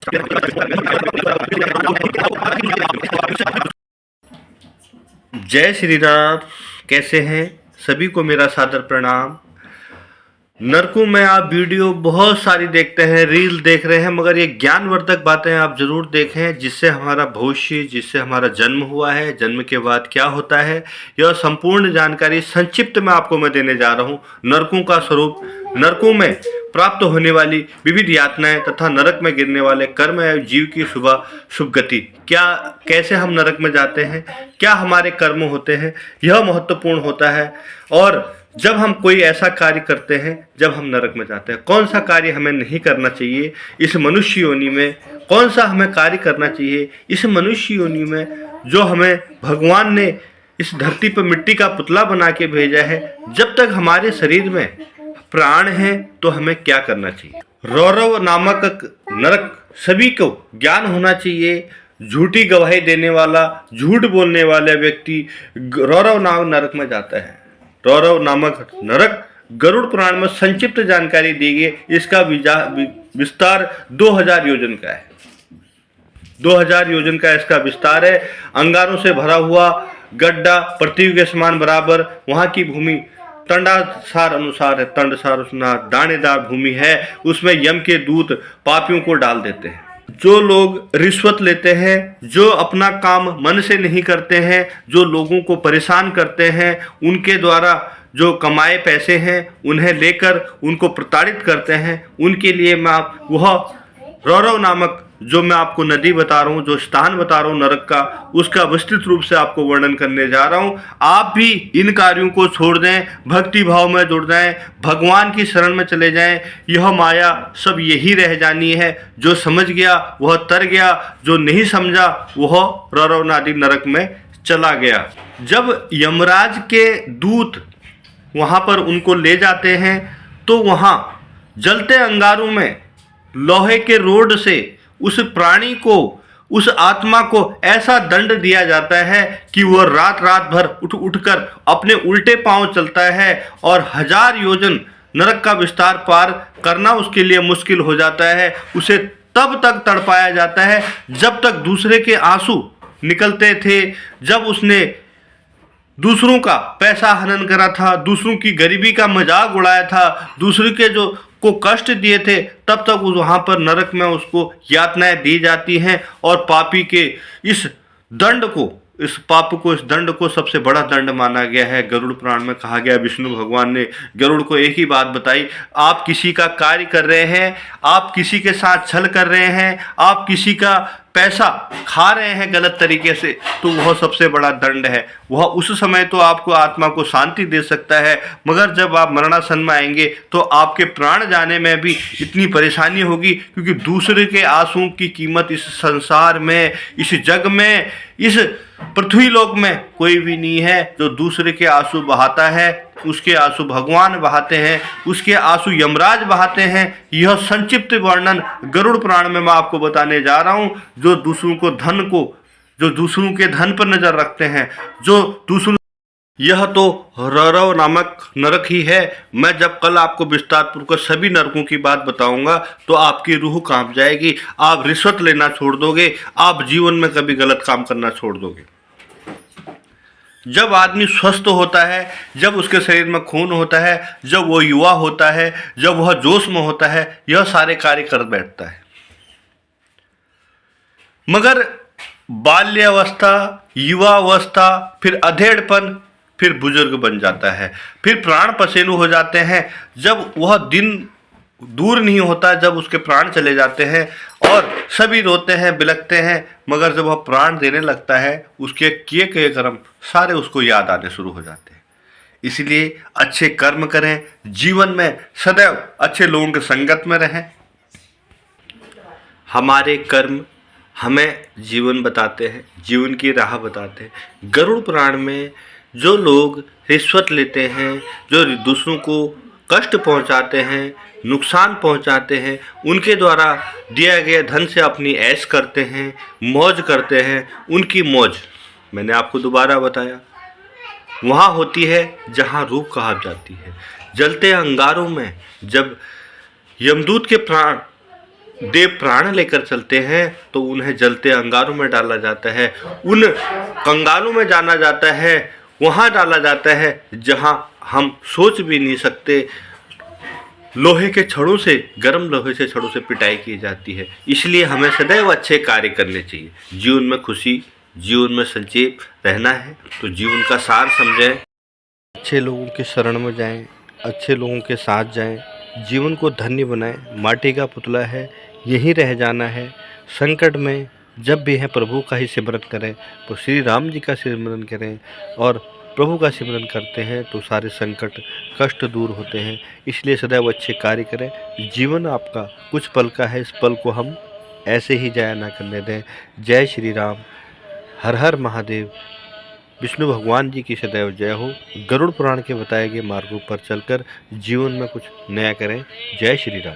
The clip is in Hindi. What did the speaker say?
जय श्री राम। कैसे हैं सभी को मेरा सादर प्रणाम। नरकों में आप वीडियो बहुत सारी देखते हैं, रील देख रहे हैं, मगर ये ज्ञानवर्धक बातें आप जरूर देखें, जिससे हमारा भविष्य, जिससे हमारा जन्म हुआ है, जन्म के बाद क्या होता है, यह संपूर्ण जानकारी संक्षिप्त में आपको मैं देने जा रहा हूँ। नरकों का स्वरूप, नरकों में प्राप्त होने वाली विविध यातनाएं तथा नरक में गिरने वाले कर्म एवं जीव की शुभ गति, क्या कैसे हम नरक में जाते हैं, क्या हमारे कर्म होते हैं, यह महत्वपूर्ण होता है। और जब हम कोई ऐसा कार्य करते हैं जब हम नरक में जाते हैं, कौन सा कार्य हमें नहीं करना चाहिए इस मनुष्य योनि में, कौन सा हमें कार्य करना चाहिए इस मनुष्य योनि में, जो हमें भगवान ने इस धरती पर मिट्टी का पुतला बना के भेजा है। जब तक हमारे शरीर में प्राण है तो हमें क्या करना चाहिए। रौरव नामक नरक सभी को ज्ञान होना चाहिए। झूठी गवाही देने वाला, झूठ बोलने वाला व्यक्ति रौरव नामक नरक में जाता है। रौरव नामक नरक गरुड़ पुराण में संक्षिप्त जानकारी दी गई। इसका विस्तार 2000 योजन का है। 2000 योजन का इसका विस्तार है। अंगारों से भरा हुआ गड्ढा, पृथ्वी के समान बराबर, वहाँ की भूमि तंडासार अनुसार है, तंडसार अनुसार दानेदार भूमि है। उसमें यम के दूत पापियों को डाल देते हैं। जो लोग रिश्वत लेते हैं, जो अपना काम मन से नहीं करते हैं, जो लोगों को परेशान करते हैं, उनके द्वारा जो कमाए पैसे हैं उन्हें लेकर उनको प्रताड़ित करते हैं, उनके लिए मैं वह रौरव नामक जो मैं आपको नदी बता रहा हूँ, जो स्थान बता रहा हूँ नरक का, उसका विस्तृत रूप से आपको वर्णन करने जा रहा हूँ। आप भी इन कार्यों को छोड़ दें, भक्ति भाव में जुड़ जाएं, भगवान की शरण में चले जाएं। यह माया सब यही रह जानी है। जो समझ गया वह तर गया, जो नहीं समझा वह रौरव नादी नरक में चला गया। जब यमराज के दूत वहाँ पर उनको ले जाते हैं तो वहाँ जलते अंगारों में लोहे के रोड से उस प्राणी को, उस आत्मा को ऐसा दंड दिया जाता है कि वह रात रात भर उठकर अपने उल्टे पांव चलता है और 1000 योजन नरक का विस्तार पार करना उसके लिए मुश्किल हो जाता है। उसे तब तक तड़पाया जाता है जब तक दूसरे के आंसू निकलते थे, जब उसने दूसरों का पैसा हनन करा था, दूसरों की गरीबी का मजाक उड़ाया था, दूसरे के जो को कष्ट दिए थे, तब तक वहाँ पर नरक में उसको यातनाएं दी जाती हैं। और पापी के इस दंड को, इस पाप को, इस दंड को सबसे बड़ा दंड माना गया है। गरुड़ पुराण में कहा गया, विष्णु भगवान ने गरुड़ को एक ही बात बताई, आप किसी का कार्य कर रहे हैं, आप किसी के साथ छल कर रहे हैं, आप किसी का पैसा खा रहे हैं गलत तरीके से, तो वह सबसे बड़ा दंड है। वह उस समय तो आपको आत्मा को शांति दे सकता है, मगर जब आप मरणासन में आएंगे तो आपके प्राण जाने में भी इतनी परेशानी होगी, क्योंकि दूसरे के आंसुओं की कीमत इस संसार में, इस जग में, इस पृथ्वी लोक में कोई भी नहीं है। जो दूसरे के आंसू बहाता है उसके आंसू भगवान बहाते हैं, उसके आंसू यमराज बहाते हैं। यह संक्षिप्त वर्णन गरुड़ पुराण में मैं आपको बताने जा रहा हूँ। जो दूसरों को धन को, जो दूसरों के धन पर नजर रखते हैं, जो दूसरों, यह तो रौरव नामक नरक ही है। मैं जब कल आपको विस्तार पूर्वक सभी नरकों की बात बताऊंगा तो आपकी रूह कांप जाएगी। आप रिश्वत लेना छोड़ दोगे, आप जीवन में कभी गलत काम करना छोड़ दोगे। जब आदमी स्वस्थ होता है, जब उसके शरीर में खून होता है, जब वो युवा होता है, जब वह जोश में होता है, यह सारे कार्य कर बैठता है। मगर बाल्यावस्था, युवावस्था, फिर अधेड़पन, फिर बुजुर्ग बन जाता है, फिर प्राण पसेलू हो जाते हैं। जब वह दिन दूर नहीं होता, जब उसके प्राण चले जाते हैं और सभी रोते हैं, बिलखते हैं, मगर जब वह प्राण देने लगता है उसके किए गए कर्म सारे उसको याद आने शुरू हो जाते हैं। इसलिए अच्छे कर्म करें, जीवन में सदैव अच्छे लोगों की संगत में रहें। हमारे कर्म हमें जीवन बताते हैं, जीवन की राह बताते हैं। गरुड़ पुराण में जो लोग रिश्वत लेते हैं, जो दूसरों को कष्ट पहुंचाते हैं, नुकसान पहुंचाते हैं, उनके द्वारा दिया गया धन से अपनी ऐश करते हैं, मौज करते हैं, उनकी मौज मैंने आपको दोबारा बताया वहाँ होती है जहाँ रूह कहा जाती है। जलते अंगारों में जब यमदूत के प्राण देव प्राण लेकर चलते हैं तो उन्हें जलते अंगारों में डाला जाता है, उन कंगालों में जाना जाता है, वहाँ डाला जाता है जहाँ हम सोच भी नहीं सकते। लोहे के छड़ों से, गर्म लोहे से छड़ों से पिटाई की जाती है। इसलिए हमें सदैव अच्छे कार्य करने चाहिए। जीवन में खुशी, जीवन में संक्षेप रहना है तो जीवन का सार समझें, अच्छे लोगों के शरण में जाएं, अच्छे लोगों के साथ जाएं, जीवन को धन्य बनाएं। माटी का पुतला है, यहीं रह जाना है। संकट में जब भी है प्रभु का ही सिमरन करें, तो श्री राम जी का सिमरन करें और प्रभु का सिमरन करते हैं तो सारे संकट कष्ट दूर होते हैं। इसलिए सदैव अच्छे कार्य करें। जीवन आपका कुछ पल का है, इस पल को हम ऐसे ही जाया ना करने दें। जय श्री राम। हर हर महादेव। विष्णु भगवान जी की सदैव जय हो। गरुड़ पुराण के बताए गए मार्गों पर चलकर जीवन में कुछ नया करें। जय श्री राम।